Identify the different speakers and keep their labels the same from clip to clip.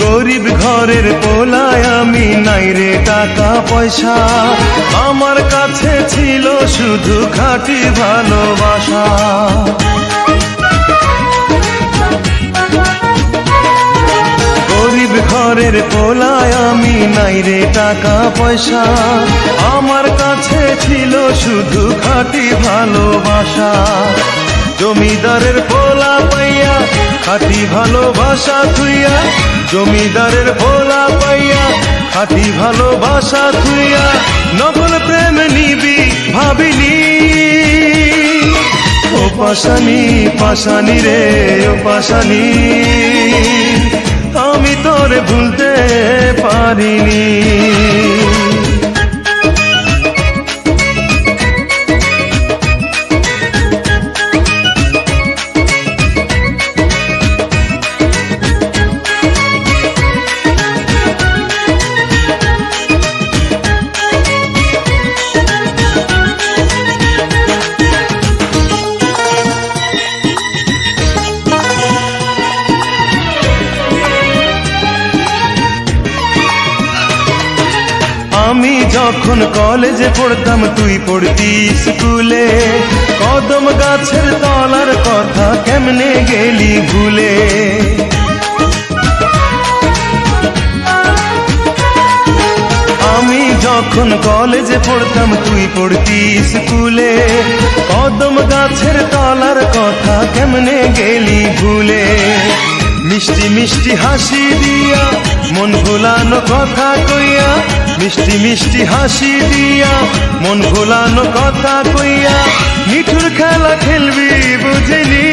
Speaker 1: গরিব ঘরের পোলায় আমি, নাই রে টাকা পয়সা, আমার কাছে ছিল শুধু খাঁটি ভালোবাসা। গরিব ঘরের পোলায় আমি, নাই রে টাকা পয়সা, আমার কাছে ছিল শুধু খাঁটি ভালোবাসা। জমিদারের পোলা পাইয়া খাঁটি ভালোবাসা থুইয়া, জমিদারের পোলা পাইয়া খাঁটি ভালোবাসা থুইয়া, নকল প্রেম নিবি ভাবিনি। ও পাশানি পাশানি রে ও পাশানি, আমি তোরে ভুলতে পারিনি। আমি যখন কলেজে পড়তাম, তুই পড়তি স্কুলে, কদম গাছের তলার কথা কেমনে গেলি ভুলে। আমি যখন কলেজে পড়তাম, তুই পড়তি স্কুলে, কদম গাছের তলার কথা কেমনে গেলি ভুলে। মিষ্টি মিষ্টি হাসি দিয়া মন ভোলানো কথা কইয়া, মিষ্টি মিষ্টি হাসি দিয়া মন ভোলানো কথা কইয়া, মিঠুর খেলা খেলবি বুঝিনি।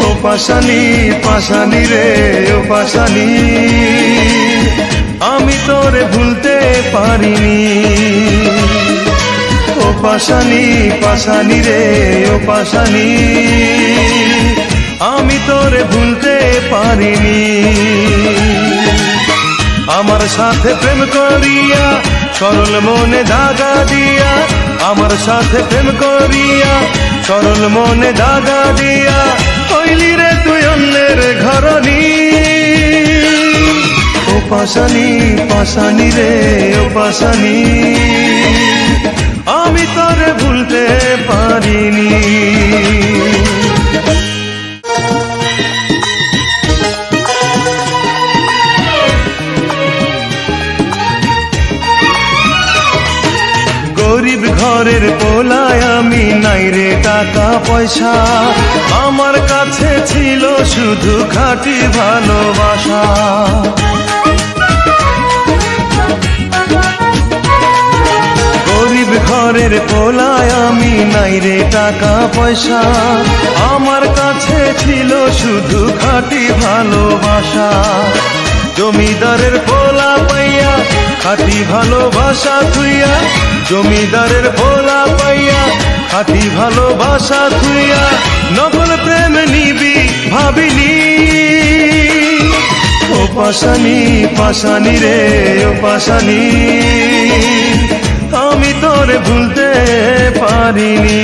Speaker 1: ও পাশানি পাশানি রে ও পাশানি, আমি তোরে ভুলতে পারিনি। ও পাশানি পাশানি রে ও পাশানি, আমি তোরে ভুলতে পারিনি। আমার সাথে প্রেম করিয়া সরল মনে দাগা দিয়া, আমার সাথে প্রেম করিয়া সরল মনে দাগা দিয়া, হইলি রে তুই অন্যের ঘরনি। ও পাশানি পাশানি রে ও পাশানি, আমি তোরে ভুলতে পারিনি। গরিব ঘরের পোলায় আমি, নাই রে টাকা পয়সা, আমার কাছে ছিল শুধু খাঁটি ভালোবাসা। গরিব ঘরের পোলায় আমি, নাই রে টাকা পয়সা, আমার কাছে ছিল শুধু খাঁটি ভালোবাসা। জমিদারের পোলা পাইয়া খাঁটি ভালোবাসা থুইয়া, জমিদারের পোলা পাইয়া খাঁটি ভালোবাসা থুইয়া, নকল প্রেম নিবি ভাবিনি। ও পাশানি পাশানি রে ও পাশানি, আমি তোরে ভুলতে পারিনি।